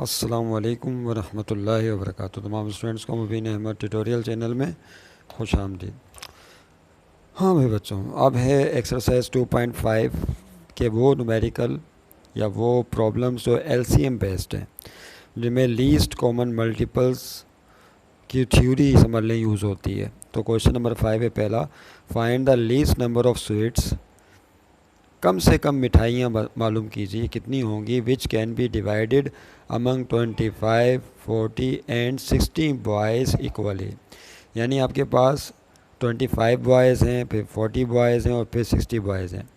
अस्सलामुअलैकुम वरहमतुल्लाहि वबरकातुहू। तमाम स्टूडेंट्स को मुबीन अहमद ट्यूटोरियल चैनल में खुश आमदीद। हाँ भाई बच्चों, अब है एक्सरसाइज 2.5 के वो न्यूमेरिकल या वो प्रॉब्लम्स जो एलसीएम बेस्ड हैं, जिनमें लीस्ट कॉमन मल्टीपल्स की थ्योरी समझने यूज़ होती है। तो क्वेश्चन नंबर 5 है पहला, find the least number of sweets. कम से कम मिठाइयाँ मालूम कीजिए कितनी होंगी, which can be divided among 25, 40 and 60 boys equally. यानी आपके पास 25 बॉयज़ हैं, फिर 40 बॉयज़ हैं और फिर 60 बॉयज़ हैं।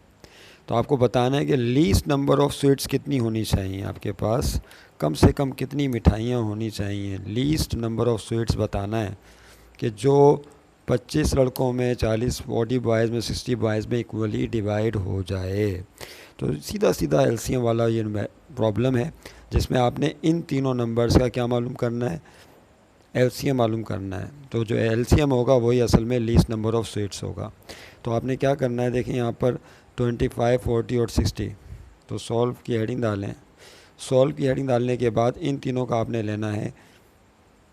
तो आपको बताना है कि लीस्ट नंबर ऑफ़ स्वीट्स कितनी होनी चाहिए, आपके पास कम से कम कितनी मिठाइयाँ होनी चाहिए। लीस्ट नंबर ऑफ़ स्वीट्स बताना है कि जो 25 लड़कों में 40 बॉयज़ में 60 बॉयज़ में इक्वली डिवाइड हो जाए। तो सीधा सीधा एलसीएम वाला ये प्रॉब्लम है, जिसमें आपने इन तीनों नंबर्स का क्या मालूम करना है, एलसीएम मालूम करना है। तो जो एलसीएम होगा वही असल में लीस्ट नंबर ऑफ़ स्वीट्स होगा। तो आपने क्या करना है, देखिए यहाँ पर 25, 40 और 60। तो सॉल्व की हेडिंग डालें। सॉल्व की हेडिंग डालने के बाद इन तीनों का आपने लेना है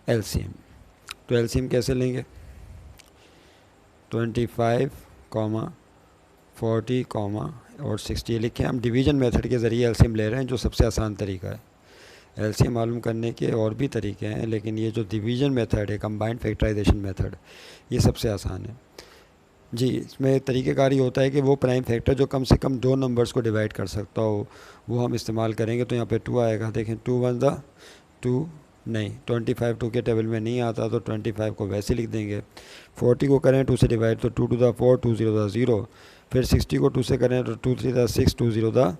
एलसीएम। तो एलसीएम कैसे लेंगे, 25, 40 और 60 लिखे। हम डिवीज़न मेथड के ज़रिए एलसीएम ले रहे हैं, जो सबसे आसान तरीका है। एलसीएम मालूम करने के और भी तरीके हैं, लेकिन ये जो डिवीज़न मेथड है, कंबाइंड फैक्टराइजेशन मेथड, ये सबसे आसान है जी। इसमें तरीक़ेकार ये होता है कि वो प्राइम फैक्टर जो कम से कम दो नंबर्स को डिवाइड कर सकता हो, वो हम इस्तेमाल करेंगे। तो यहाँ पे 2 आएगा, देखें 2 1 ज़ा 2, नहीं 25 2 के टेबल में नहीं आता, तो 25 को वैसे लिख देंगे। 40 को करें 2 से डिवाइड तो 2 2 4, 2 0 0। फिर 60 को 2 से करें तो 2 3 6, 2 0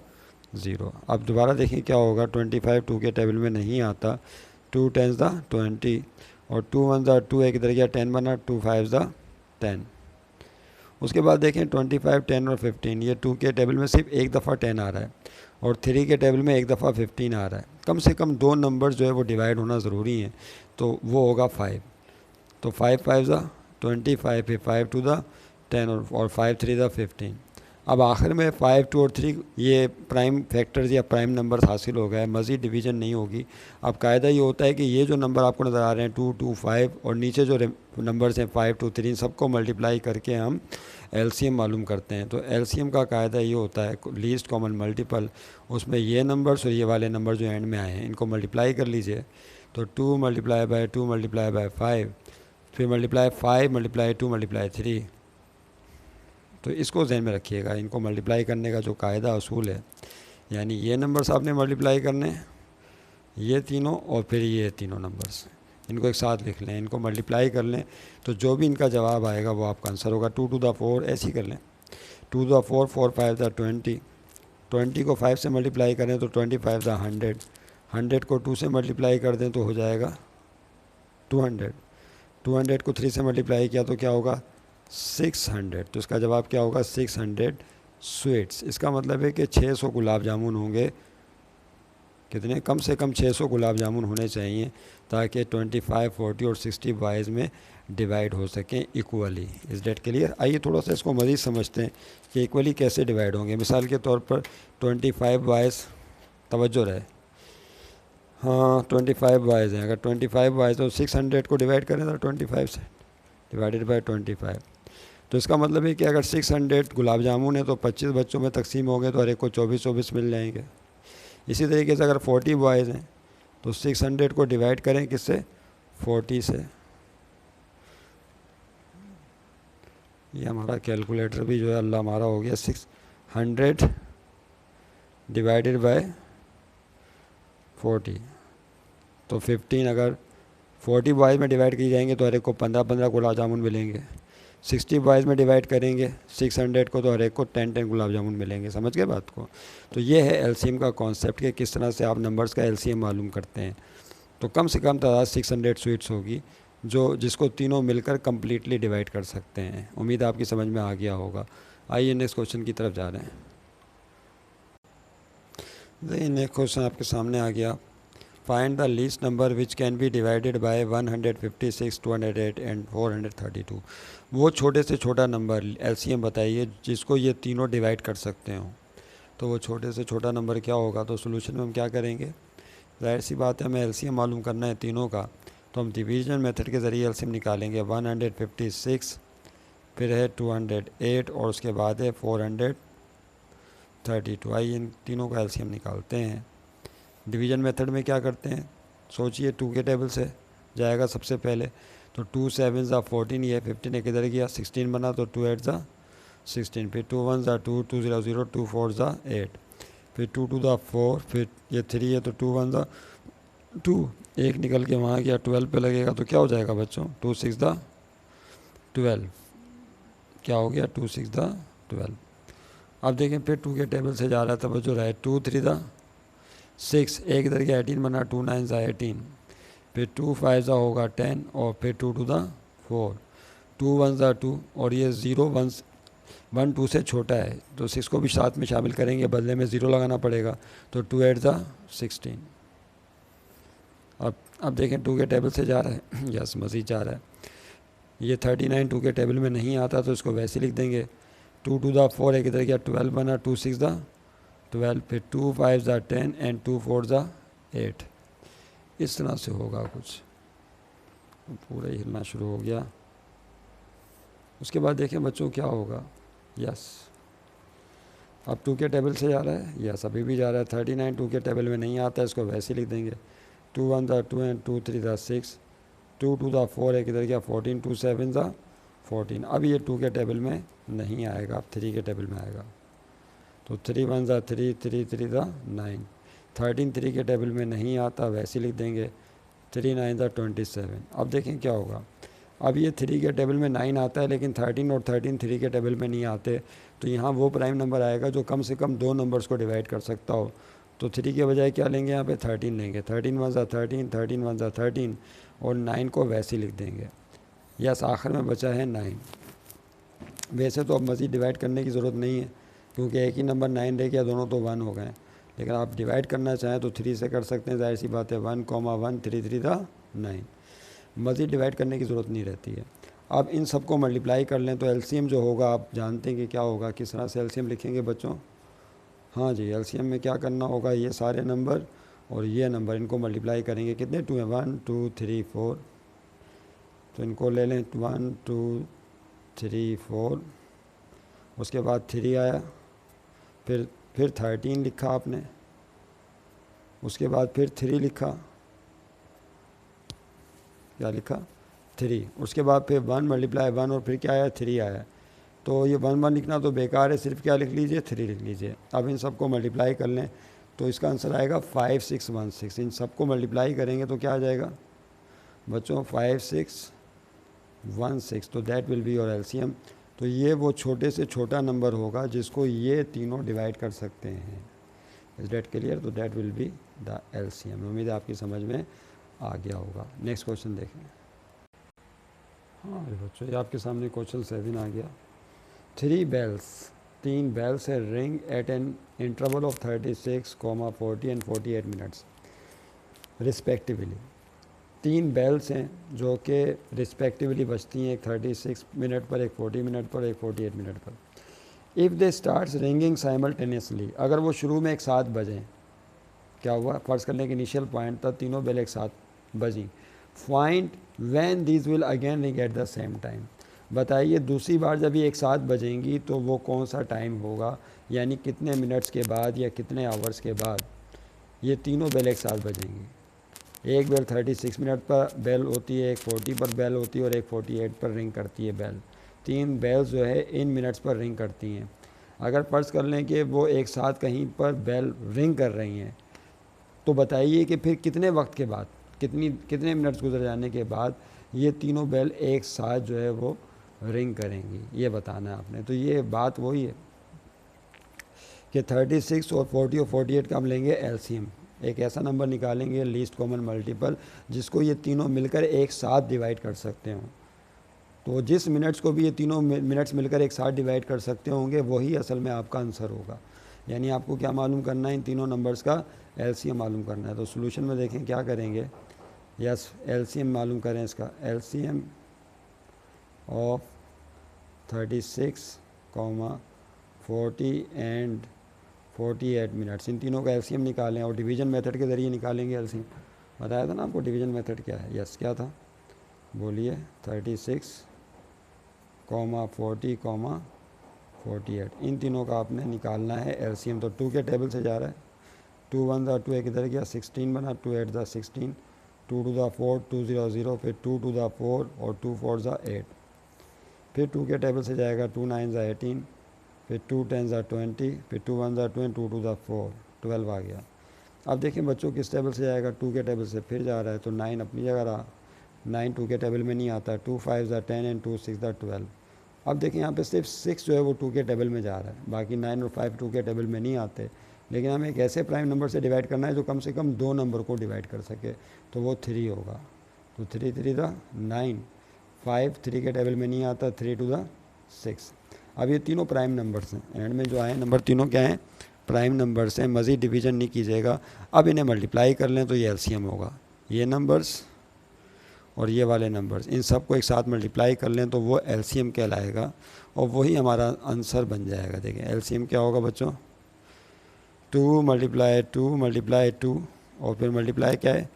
0। अब दोबारा देखें क्या होगा, 25 2 के टेबल में नहीं आता, 2 10 20 और 2 1 2 एक इधर गया, 10 बना, 2 5 10। उसके बाद देखें 25, 10 और 15, ये 2 के टेबल में सिर्फ एक दफ़ा 10 आ रहा है और 3 के टेबल में एक दफ़ा 15 आ रहा है। कम से कम दो नंबर जो है वो डिवाइड होना ज़रूरी है, तो वो होगा 5। तो 5 5 25, फिर 5 2 10 और 5 3 15। अब आखिर में 5 2 और 3 ये प्राइम फैक्टर्स या प्राइम नंबर्स हासिल हो गए, मज़ीद डिवीज़न नहीं होगी। अब कायदा ये होता है कि ये जो नंबर आपको नज़र आ रहे हैं 2 2 5 और नीचे जो नंबर्स हैं 5 2 3, सबको मल्टीप्लाई करके हम एलसीएम मालूम करते हैं। तो एलसीएम का कायदा ये होता है, लीस्ट कॉमन मल्टीपल, उसमें ये नंबर्स और ये वाले नंबर जो एंड में आए हैं इनको मल्टीप्लाई कर लीजिए। तो 2 मल्टीप्लाई बाय 2 मल्टीप्लाई बाय 5, फिर मल्टीप्लाई 5 मल्टीप्लाई 2 मल्टीप्लाई 3। तो इसको जहन में रखिएगा, इनको मल्टीप्लाई करने का जो कायदा असूल है, यानी ये नंबर्स आपने मल्टीप्लाई करने, ये तीनों और फिर ये तीनों नंबर्स, इनको एक साथ लिख लें, इनको मल्टीप्लाई कर लें, तो जो भी इनका जवाब आएगा वो आपका आंसर होगा। 2 2 4 ऐसे ही कर लें, 2 2 4, 4 5 20, 20 को 5 से मल्टीप्लाई करें तो 25 100, 100 को 2 से मल्टीप्लाई कर दें तो हो जाएगा 200, 200 को 3 से मल्टीप्लाई किया तो क्या होगा 600। तो इसका जवाब क्या होगा 600 स्वीट्स। इसका मतलब है कि 600 गुलाब जामुन होंगे। कितने, कम से कम 600 गुलाब जामुन होने चाहिए ताकि 25, 40 और 60 बॉयज़ में डिवाइड हो सकें इक्वली। इस डेट क्लियर। आइए थोड़ा सा इसको मज़ीद समझते हैं कि इक्वली कैसे डिवाइड होंगे। मिसाल के तौर पर 25 बॉयज़, तवज्जो रहे, हाँ 25 बॉयज़ हैं। अगर 25 बॉयज़ तो 600 को डिवाइड करें तो 25 से डिवाइडेड बाय 25। तो इसका मतलब है कि अगर 600 गुलाब जामुन है तो 25 बच्चों में तकसीम हो गए तो हर एक को 24 मिल जाएंगे। इसी तरीके से अगर 40 बॉयज़ हैं तो 600 को डिवाइड करें किससे, 40 से। ये हमारा कैलकुलेटर भी जो है अल्लाह हमारा हो गया, 600 डिवाइडेड बाय 40। तो 15 अगर 40 बॉयज़ में डिवाइड किए जाएंगे तो हर एक को 15 गुलाब जामुन मिलेंगे। 60 बॉयज़ में डिवाइड करेंगे 600 को तो हर एक को 10 गुलाब जामुन मिलेंगे। समझ गए बात को। तो ये है एलसीएम का कॉन्सेप्ट कि किस तरह से आप नंबर्स का एलसीएम मालूम करते हैं। तो कम से कम तादाद 600 स्वीट्स होगी जिसको तीनों मिलकर कम्प्लीटली डिवाइड कर सकते हैं। उम्मीद आपकी समझ में आ गया होगा। आइए नेक्स्ट क्वेश्चन की तरफ जा रहे हैं। नेक्स्ट क्वेश्चन आपके सामने आ गया, find the least number which can be divided by 156, 208 and 432। वो छोटे से छोटा नंबर एलसीएम बताइए जिसको ये तीनों डिवाइड कर सकते हो। तो वो छोटे से छोटा नंबर क्या होगा, तो सोल्यूशन में हम क्या करेंगे, ज़ाहिर सी बात है हमें एलसीएम मालूम करना है तीनों का, तो हम डिवीजन मेथड के ज़रिए एलसीएम निकालेंगे। 156, फिर है 208 और उसके बाद है 432। आइए इन तीनों का एलसीएम निकालते हैं। डिवीजन मेथड में क्या करते हैं, सोचिए 2 के टेबल से जाएगा सबसे पहले, तो 2 7 ज़ा 14, ये 15 किधर गया, 16 बना, तो 2 8 ज़ा 16, फिर 2 1 ज़ा 2, 2 0 0, 2 4 ज़ा 8, फिर 2 2 ज़ा 4, फिर ये 3 है तो 2 1 ज़ा 2, एक निकल के वहाँ गया 12 पे लगेगा, तो क्या हो जाएगा बच्चों, 2 6 ज़ा 12, क्या हो गया 2 6 ज़ा 12। अब देखें फिर 2 के टेबल से जा रहा था बच्चों, रहे 2 3 ज़ा 6, एक इधर गया 18 बना, 2 9 ज़ा 18, फिर 2 5 ज़ा होगा 10, और फिर 2 2 ज़ा 4, 2 1 ज़ा 2, और ये 0 1 2 से छोटा है तो 6 को भी साथ में शामिल करेंगे, बदले में 0 लगाना पड़ेगा, तो 2 8 ज़ा 16। अब देखें 2 के टेबल से जा रहा है यस मज़ीद जा रहा है, ये 39 2 के टेबल में नहीं आता तो इसको वैसे लिख देंगे। 2 2 ज़ा 4, एक इधर गया 12 बना, 2 6 ज़ा 12, फिर 2 5 ज़ा 10 एंड 2 4 ज़ा 8। इस तरह से होगा कुछ, पूरा ही हिलना शुरू हो गया। उसके बाद देखें बच्चों क्या होगा, यस अब 2 के टेबल से जा रहा है, यस अभी भी जा रहा है। 39 2 के टेबल में नहीं आता, इसको वैसे लिख देंगे। 2 1 ज़ा 2 एंड 2 3 ज़ा 6, 2 2 ज़ा 4, एक इधर गया 14, 2 7 ज़ा 14। अब ये 2 के टेबल में नहीं आएगा, अब 3 के टेबल में आएगा, तो 3 1 ज़ा 3, 3 3 ज़ा 9। 13 3 के टेबल में नहीं आता, वैसे लिख देंगे। 3 9 ज़ा 27। अब देखें क्या होगा, अब ये 3 के टेबल में 9 आता है, लेकिन 13 और 13 3 के टेबल में नहीं आते, तो यहाँ वो प्राइम नंबर आएगा जो कम से कम 2 नंबर्स को डिवाइड कर सकता हो। तो 3 के बजाय क्या लेंगे, यहाँ पे 13 लेंगे। 13 1 ज़ा 13, 13 1 ज़ा 13, और 9 को वैसे लिख देंगे। यस आखिर में बचा है 9। वैसे तो अब मज़ीद डिवाइड करने की ज़रूरत नहीं है, क्योंकि एक ही नंबर 9 रह गया, दोनों तो 1 हो गए। लेकिन आप डिवाइड करना चाहें तो 3 से कर सकते हैं, जाहिर सी बात है। 1 1 3 3 ज़ा 9, मज़ीद डिवाइड करने की ज़रूरत नहीं रहती है। अब इन सब को मल्टीप्लाई कर लें तो एलसीएम जो होगा आप जानते हैं कि क्या होगा, किस तरह से एलसीएम लिखेंगे बच्चों। हाँ जी, एलसीएम में क्या करना होगा, ये सारे नंबर और ये नंबर इनको मल्टीप्लाई करेंगे। कितने 2 हैं, 1 2 3 4, तो इनको ले लें 1 2 3 4, उसके बाद 3 आया, फिर 13 लिखा आपने, उसके बाद फिर 3 लिखा, क्या लिखा 3, उसके बाद फिर 1 मल्टीप्लाई 1, और फिर क्या आया 3 आया। तो ये 1 1 लिखना तो बेकार है, सिर्फ क्या लिख लीजिए 3 लिख लीजिए। अब इन सबको मल्टीप्लाई कर लें तो इसका आंसर आएगा 5 6 1 6। इन सबको मल्टीप्लाई करेंगे तो क्या आ जाएगा बच्चों, 5 6 1 6, तो that will be your LCM. तो ये वो छोटे से छोटा नंबर होगा जिसको ये तीनों डिवाइड कर सकते हैं। इज डेट क्लियर, तो that will be the LCM. उम्मीद है आपकी समझ में आ गया होगा। नेक्स्ट क्वेश्चन देखें। हाँ बच्चों, ये आपके सामने क्वेश्चन 7 आ गया। 3 bells, 3 bells है ring at an interval of 36, 40 and 48 minutes respectively. 3 bells हैं जो कि रिस्पेक्टिवली बजती हैं, एक 36 मिनट पर, एक 40 मिनट पर, एक 48 मिनट पर। If they starts ringing simultaneously, अगर वो शुरू में एक साथ बजें, क्या हुआ, फ़र्ज़ करने के इनिशियल पॉइंट तक तीनों बेल एक साथ बजी। Find when these will again ring at the same time, बताइए दूसरी बार जब ये एक साथ बजेंगी तो वो कौन सा टाइम होगा, यानी कितने मिनट्स के बाद या कितने आवर्स के बाद ये तीनों बेल एक साथ बजेंगी। एक बेल 36 मिनट पर बेल होती है, एक 40 पर बेल होती है और एक 48 पर रिंग करती है बेल। 3 बेल्स जो है इन मिनट्स पर रिंग करती हैं। अगर फ़र्ज़ कर लें कि वो एक साथ कहीं पर बेल रिंग कर रही हैं, तो बताइए कि फिर कितने वक्त के बाद, कितने मिनट्स गुजर जाने के बाद ये तीनों बेल एक साथ जो है वो रिंग करेंगी, ये बताना है आपने। तो ये बात वही है कि 36 और 40 और 48 का हम लेंगे एलसीएम, एक ऐसा नंबर निकालेंगे लीस्ट कॉमन मल्टीपल जिसको ये तीनों मिलकर एक साथ डिवाइड कर सकते हों। तो जिस मिनट्स को भी ये तीनों मिनट्स मिलकर एक साथ डिवाइड कर सकते होंगे वही असल में आपका आंसर होगा। यानी आपको क्या मालूम करना है, इन तीनों नंबर्स का एलसीएम मालूम करना है। तो सोल्यूशन में देखें क्या करेंगे, यस एलसीएम मालूम करें इसका। LCM of 36, 40 and 48 minutes. इन तीनों का एलसीएम निकालें और डिवीजन मेथड के ज़रिए निकालेंगे एलसीएम। बताया था ना आपको डिवीजन मेथड क्या है। यस, क्या था बोलिए। 36, 40, 48, इन तीनों का आपने निकालना है एलसीएम। तो 2 के टेबल से जा रहा है, 2 1 दा 2 एक इधर गया, 16 बना, 2 8 दा 16, 2 2 दा 4, 2 0 0, फिर 2 2 दा 4 और 2 4 दा 8। फिर 2 के टेबल से जाएगा, 2 9 दा 18, फिर 2 10 दा 20, फिर 2 1 दा 20, 2 2 दा 4, 12 आ गया। अब देखिए बच्चों किस टेबल से जाएगा, 2 के टेबल से फिर जा रहा है, तो 9 अपनी जगह रहा, 9 2 के टेबल में नहीं आता, 2 5 दा 10 एंड 2 6 दा 12। अब देखिए यहाँ पे सिर्फ 6 जो है वो 2 के टेबल में जा रहा है, बाकी 9 और 5 2 के टेबल में नहीं आते। लेकिन हमें एक ऐसे प्राइम नंबर से डिवाइड करना है जो कम से कम 2 नंबर को डिवाइड कर सके, तो वो 3 होगा। तो 3 3 दा 9, 5 3 के टेबल में नहीं आता, 3 2 दा 6। अब ये तीनों प्राइम नंबर्स हैं, एंड में जो आए नंबर तीनों क्या हैं, प्राइम नंबर्स हैं। मज़ीद डिवीजन नहीं कीजिएगा। अब इन्हें मल्टीप्लाई कर लें तो ये एलसीएम होगा। ये नंबर्स और ये वाले नंबर्स, इन सब को एक साथ मल्टीप्लाई कर लें तो वो एलसीएम कहलाएगा और वही हमारा आंसर बन जाएगा। देखिए एलसीएम क्या होगा बच्चों, 2 मल्टीप्लाई 2 और फिर मल्टीप्लाई क्या है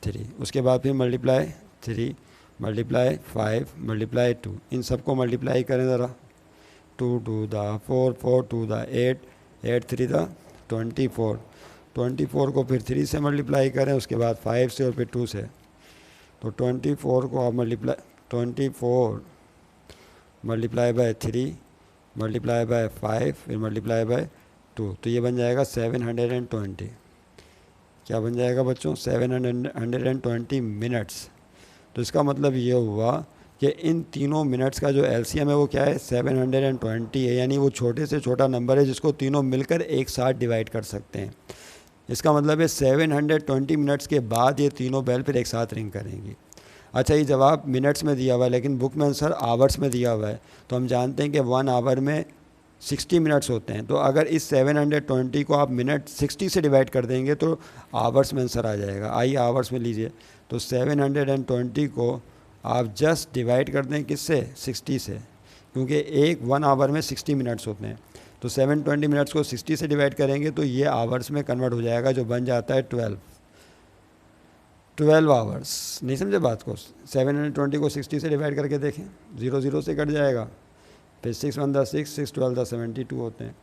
3, उसके बाद फिर मल्टीप्लाई 3 मल्टीप्लाई 5 मल्टीप्लाई 2, इन सबको मल्टीप्लाई करें ज़रा। 2 2 दा 4, 4 2 दा 8, 8 3 दा 24, 24 को फिर 3 से मल्टीप्लाई करें, उसके बाद 5 से और फिर 2 से। तो 24 को आप multiply 24 multiply by 3 multiply by 5 फिर मल्टीप्लाई बाय 2, तो ये बन जाएगा 720। क्या बन जाएगा बच्चों, 720 मिनट्स। तो इसका मतलब ये हुआ कि इन तीनों मिनट्स का जो एलसीएम है वो क्या है, 720 है। यानी वो छोटे से छोटा नंबर है जिसको तीनों मिलकर एक साथ डिवाइड कर सकते हैं। इसका मतलब है 720 मिनट्स के बाद ये तीनों बेल फिर एक साथ रिंग करेंगी। अच्छा, ये जवाब मिनट्स में दिया हुआ है लेकिन बुक में आंसर आवर्स में दिया हुआ है। तो हम जानते हैं कि 1 आवर में 60 मिनट्स होते हैं। तो अगर इस 720 को आप मिनट 60 से डिवाइड कर देंगे तो आवर्स में आंसर आ जाएगा। आइए आवर्स में लीजिए। तो 720 को आप जस्ट डिवाइड कर दें किससे, 60 से, क्योंकि 1 आवर में 60 मिनट्स होते हैं। तो 720 मिनट्स को 60 से डिवाइड करेंगे तो ये आवर्स में कन्वर्ट हो जाएगा, जो बन जाता है 12 आवर्स। नहीं समझे बात को। 720 को 60 से डिवाइड करके देखें, 0 0 से कट जाएगा, फिर 6 1 दा 6, 6 12 दा 72 होते हैं।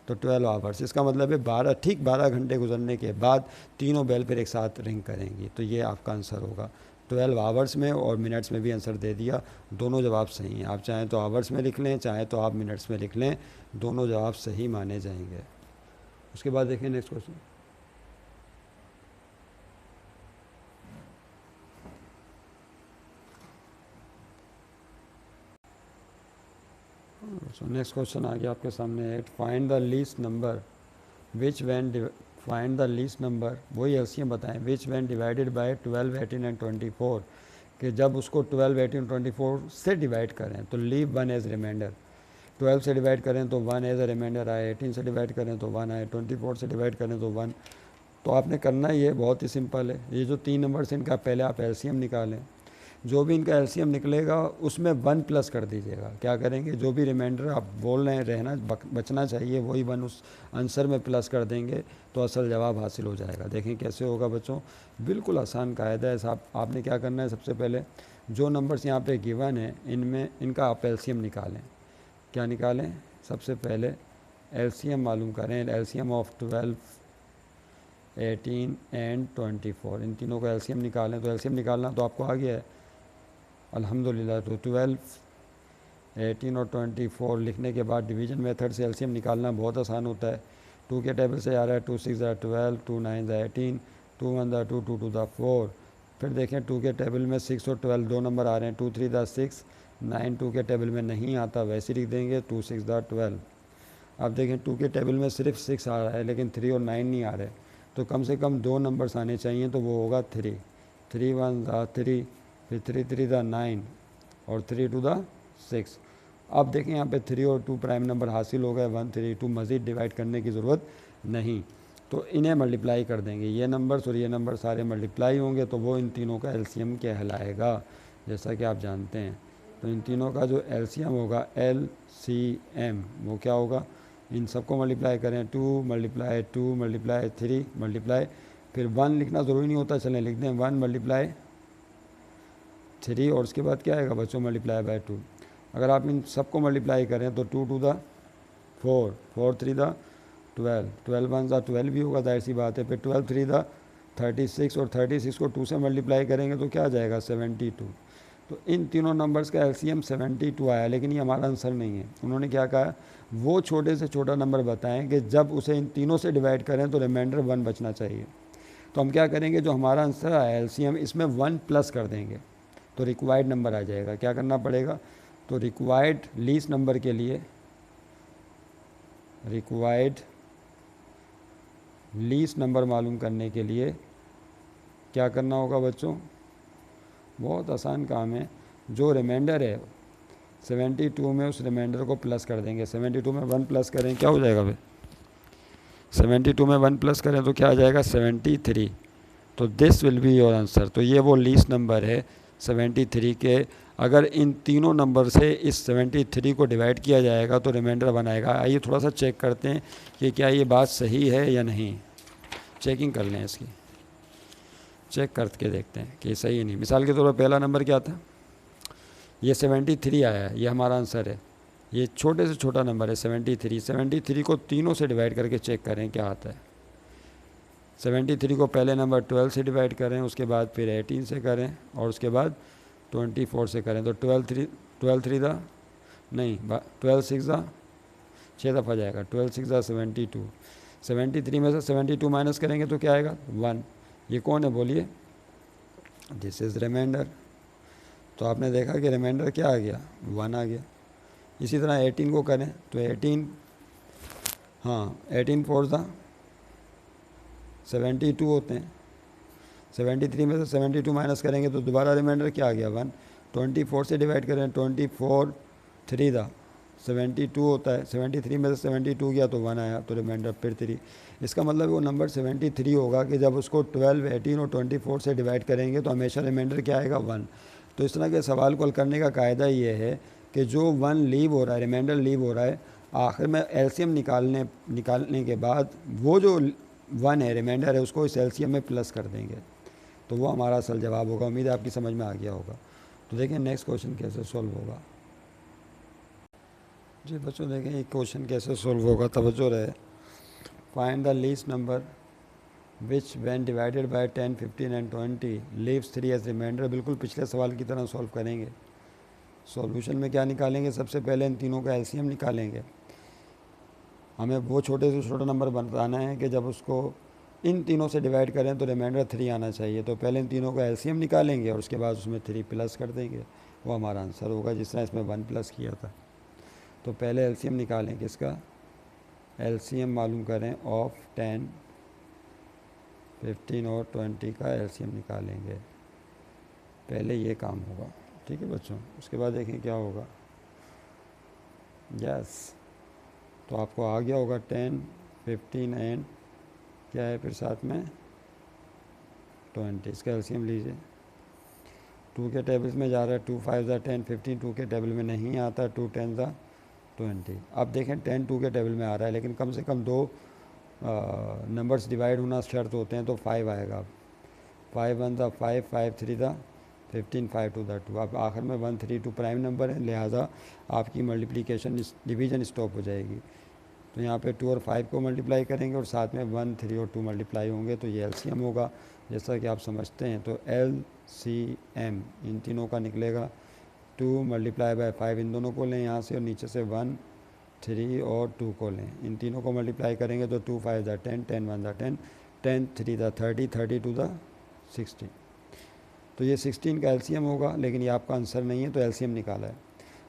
तो 12 आवर्स, इसका मतलब है 12 घंटे गुजरने के बाद तीनों बेल फिर एक साथ रिंग करेंगी। तो ये आपका आंसर होगा। 12 आवर्स में और मिनट्स में भी आंसर दे दिया, दोनों जवाब सही हैं। आप चाहें तो आवर्स में लिख लें, चाहें तो आप मिनट्स में लिख लें, दोनों जवाब सही माने जाएंगे। उसके बाद देखें next question. So next question आ गया आपके सामने, find the least number which when find the least number, वही एलसीएम बताएं, which when divided by 12 18 and 24, कि जब उसको 12 18 24 से डिवाइड करें तो लीव 1 एज रिमाइंडर। 12 से डिवाइड करें तो 1 एज अ रिमाइंडर आए, 18 से डिवाइड करें तो 1 आए, 24 से डिवाइड करें तो 1। तो आपने करना ये बहुत ही सिंपल है। ये जो 3 नंबर्स इनका पहले आप एलसीएम निकालें, जो भी इनका एलसीएम निकलेगा उसमें 1 प्लस कर दीजिएगा। क्या करेंगे, जो भी रिमाइंडर आप बोल रहे हैं रहना बचना चाहिए वही 1 उस आंसर में प्लस कर देंगे तो असल जवाब हासिल हो जाएगा। देखें कैसे होगा बच्चों, बिल्कुल आसान कायदा है साहब। आपने क्या करना है, सबसे पहले जो नंबर्स यहाँ पे गिवन है इनमें इनका आप एलसीएम निकालें। क्या निकालें, सबसे पहले एलसीएम मालूम करें। एलसीएम ऑफ 12 18 एंड 24, इन तीनों का एलसीएम निकालें। तो एलसीएम निकालना तो आपको आ गया है अल्हम्दुलिल्लाह। तो 12 18 और 24 लिखने के बाद डिवीजन मेथड से एलसीएम निकालना बहुत आसान होता है। 2 के टेबल से आ रहा है, 2 6 दा 12, 2 9 दा 18, 2 1 दा 2, 2 2 दा 4। फिर देखें 2 के टेबल में 6 और 12 दो नंबर आ रहे हैं, 2 3 दा 6, 9 2 के टेबल में नहीं आता, वैसे लिख देंगे 2 6 दा 12। अब देखें 2 के टेबल में सिर्फ 6 आ रहा है लेकिन 3 और 9 नहीं आ रहे, तो कम से कम 2 नंबर्स आने चाहिए, तो वो होगा 3 3 1 दा 3, फिर 3 3 दा 9 और 3 2 दा 6। अब देखें यहाँ पे 3 और 2 प्राइम नंबर हासिल हो गए, 1 3 2, मज़ीद डिवाइड करने की ज़रूरत नहीं। तो इन्हें मल्टीप्लाई कर देंगे, ये नंबर्स और ये नंबर सारे मल्टीप्लाई होंगे तो वो इन तीनों का एलसीएम कहलाएगा, जैसा कि आप जानते हैं। तो इन तीनों का जो एलसीएम होगा LCM वो क्या होगा, इन सबको मल्टीप्लाई करें, 2 मल्टीप्लाई 2 मल्टीप्लाई 3 मल्टीप्लाई, फिर 1 लिखना ज़रूरी नहीं होता, चलें लिखते हैं 1 मल्टीप्लाई 3 और उसके बाद क्या आएगा बच्चों मल्टीप्लाई बाय 2। अगर आप इन सबको मल्टीप्लाई करें तो 2 टू द 4, 4 3 द 12, 12 1 द 12 भी होगा, जाहिर सी बात है। फिर 12 3 द 36 और 36 को 2 से मल्टीप्लाई करेंगे तो क्या आ जाएगा 72। तो इन तीनों नंबर्स का एलसीएम 72 आया, लेकिन ये हमारा आंसर नहीं है। उन्होंने क्या कहा, वो छोटे से छोटा नंबर बताएं कि जब उसे इन तीनों से डिवाइड करें तो रिमाइंडर 1 बचना चाहिए। तो हम क्या करेंगे, जो हमारा आंसर आया एलसीएम, इसमें 1 प्लस कर देंगे तो रिक्वायर्ड नंबर आ जाएगा। क्या करना पड़ेगा, तो रिक्वायर्ड लीस्ट नंबर के लिए, रिक्वायर्ड लीस्ट नंबर मालूम करने के लिए क्या करना होगा बच्चों, बहुत आसान काम है। जो रिमाइंडर है 72 में, उस रिमाइंडर को प्लस कर देंगे। 72 में 1 प्लस करें क्या हो जाएगा भाई, 72 में 1 प्लस करें तो क्या आ जाएगा 73। तो this will be your answer. तो ये वो लीस्ट नंबर है 73 के। अगर इन तीनों नंबर से इस 73 को डिवाइड किया जाएगा तो रिमाइंडर 1 आएगा। आइए थोड़ा सा चेक करते हैं कि क्या ये बात सही है या नहीं। चेकिंग कर लें इसकी, चेक करके देखते हैं कि सही है नहीं। मिसाल के तौर पर पहला नंबर क्या था, ये 73 आया है, ये हमारा आंसर है। ये छोटे से छोटा नंबर है 73। 73 को तीनों से डिवाइड करके चेक करें क्या आता है। 73 को पहले नंबर 12 से डिवाइड करें, उसके बाद फिर 18 से करें और उसके बाद 24 से करें। तो 12 3 दा नहीं 12 6 दा 6 दफ़ा जाएगा, 12 6 दा 72। 73 में से 72 माइनस करेंगे तो क्या आएगा 1। ये कौन है बोलिए, दिस इज़ रिमाइंडर। तो आपने देखा कि रिमाइंडर क्या आ गया 1 आ गया। इसी तरह 18 को करें तो 18 18 4 दा 72 होते हैं। 73 में से 72 माइनस करेंगे तो दोबारा रिमाइंडर क्या आ गया 1। 24 से डिवाइड करें 24 3 दा 72 होता है। 73 में से 72 गया तो 1 आया, तो रिमाइंडर फिर 3। इसका मतलब वो नंबर 73 होगा कि जब उसको 12 18 और 24 से डिवाइड करेंगे तो हमेशा रिमाइंडर क्या आएगा 1। तो इस तरह के सवाल को हल करने का कायदा ये है कि जो 1 लीव हो रहा है, रिमाइंडर लीव हो रहा है, आखिर में एलसीएम निकालने के बाद वो जो 1 है रिमाइंडर है उसको इस एलसीएम में प्लस कर देंगे, तो वो हमारा असल जवाब होगा। उम्मीद है आपकी समझ में आ गया होगा। तो देखें नेक्स्ट क्वेश्चन कैसे सॉल्व होगा। जी बच्चों देखें ये क्वेश्चन कैसे सॉल्व होगा, तवज्जो रहे। Find the least number which when divided by 10 15 and 20 leaves 3 as remainder. बिल्कुल पिछले सवाल की तरह सॉल्व करेंगे। सॉल्यूशन में क्या निकालेंगे, सबसे पहले इन तीनों का एलसीएम निकालेंगे। हमें वो छोटे से छोटा नंबर बताना है कि जब उसको इन तीनों से डिवाइड करें तो रिमाइंडर 3 आना चाहिए। तो पहले इन तीनों का एलसीएम निकालेंगे और उसके बाद उसमें 3 प्लस कर देंगे, वो हमारा आंसर होगा, जिस तरह इसमें 1 प्लस किया था। तो पहले एलसीएम निकालें, किसका एलसीएम मालूम करें, ऑफ 10 15 और 20 का एलसीएम निकालेंगे। पहले ये काम होगा, ठीक है बच्चों। उसके बाद देखें क्या होगा। यस, तो आपको आ गया होगा 10 15 एंड क्या है फिर साथ में 20। इसका एलसीएम लीजिए। 2 के टेबल्स में जा रहा है, 2 5 ज़ा 10 15, 2 के टेबल में नहीं आता, 2 10 ज़ा 20। अब देखें 10 2 के टेबल में आ रहा है, लेकिन कम से कम 2 नंबर्स डिवाइड होना शर्त होते हैं, तो 5 आएगा। 5 1 ज़ा 5 5 3 ज़ा 15 5 2 ज़ा 2। अब आखिर में 1 3 2 प्राइम नंबर है, लिहाजा आपकी मल्टीप्लिकेशन डिवीज़न स्टॉप हो जाएगी। तो यहाँ पे 2 और 5 को मल्टीप्लाई करेंगे और साथ में 1 3 और 2 मल्टीप्लाई होंगे, तो ये एलसीएम होगा जैसा कि आप समझते हैं। तो एलसीएम इन तीनों का निकलेगा 2 मल्टीप्लाई बाय 5, इन दोनों को लें यहाँ से और नीचे से 1 3 और 2 को लें। इन तीनों को मल्टीप्लाई करेंगे तो 2 5 ज़ा 10 10 1 ज़ा 10 10 3 ज़ा 30 30 2 ज़ा 16। तो ये 16 का एलसीएम होगा, लेकिन ये आपका आंसर नहीं है, तो एलसीएम निकाला है।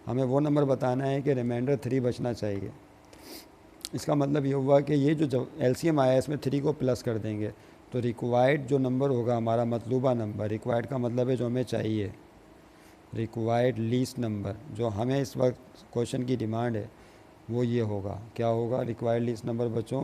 हमें वो नंबर बताना है कि रिमाइंडर 3 बचना चाहिए। इसका मतलब ये हुआ कि ये जो एलसीएम आया है इसमें 3 को प्लस कर देंगे, तो रिक्वायर्ड जो नंबर होगा हमारा मतलूबा नंबर, रिक्वायर्ड का मतलब है जो हमें चाहिए, रिक्वायर्ड लीस्ट नंबर जो हमें इस वक्त क्वेश्चन की डिमांड है वो ये होगा। क्या होगा रिक्वायर्ड लीस्ट नंबर बच्चों,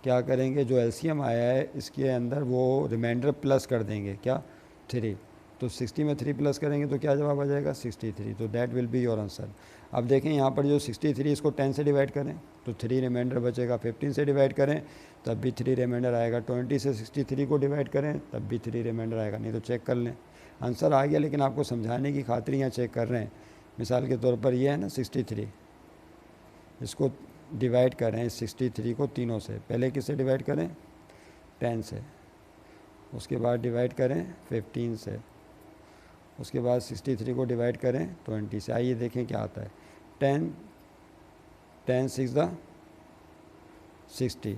क्या करेंगे, जो एलसीएम आया है इसके अंदर वो रिमाइंडर प्लस कर देंगे, क्या 3। तो 60 में 3 प्लस करेंगे तो क्या जवाब आ जाएगा 63। तो that will be your answer. अब देखें यहाँ पर जो 63 इसको 10 से डिवाइड करें तो 3 रिमाइंडर बचेगा, 15 से डिवाइड करें तब भी 3 रिमाइंडर आएगा, 20 से 63 को डिवाइड करें तब भी 3 रिमाइंडर आएगा। नहीं तो चेक कर लें, आंसर आ गया, लेकिन आपको समझाने की खातिर यहाँ चेक कर रहे हैं। मिसाल के तौर पर ये है ना 63, इसको डिवाइड करें 63 को तीनों से, पहले किससे डिवाइड करें 10 से, उसके बाद डिवाइड करें 15 से, उसके बाद 63 को डिवाइड करें 20 से। आइए देखें क्या आता है। 10 6 दा 60,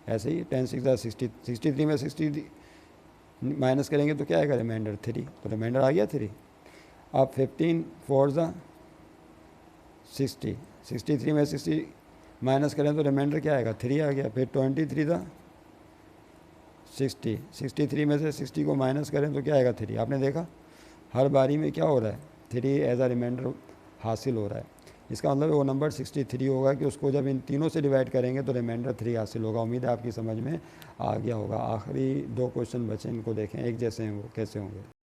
ऐसे ही 10 6 दा 60, 63 में 60 माइनस करेंगे तो क्या आएगा रिमाइंडर 3, तो रिमाइंडर आ गया 3। अब 15 4 दा 60, 63 में 60 माइनस करें तो रिमाइंडर क्या आएगा 3 आ गया। फिर 23 दा 60, 63 में से 60 को माइनस करें तो क्या आएगा 3। आपने देखा हर बारी में क्या हो रहा है 3 एज आ रिमाइंडर हासिल हो रहा है। इसका मतलब वो नंबर 63 होगा कि उसको जब इन तीनों से डिवाइड करेंगे तो रिमाइंडर 3 हासिल होगा। उम्मीद है आपकी समझ में आ गया होगा। आखिरी 2 क्वेश्चन बचे, इनको देखें एक जैसे हैं वो कैसे होंगे।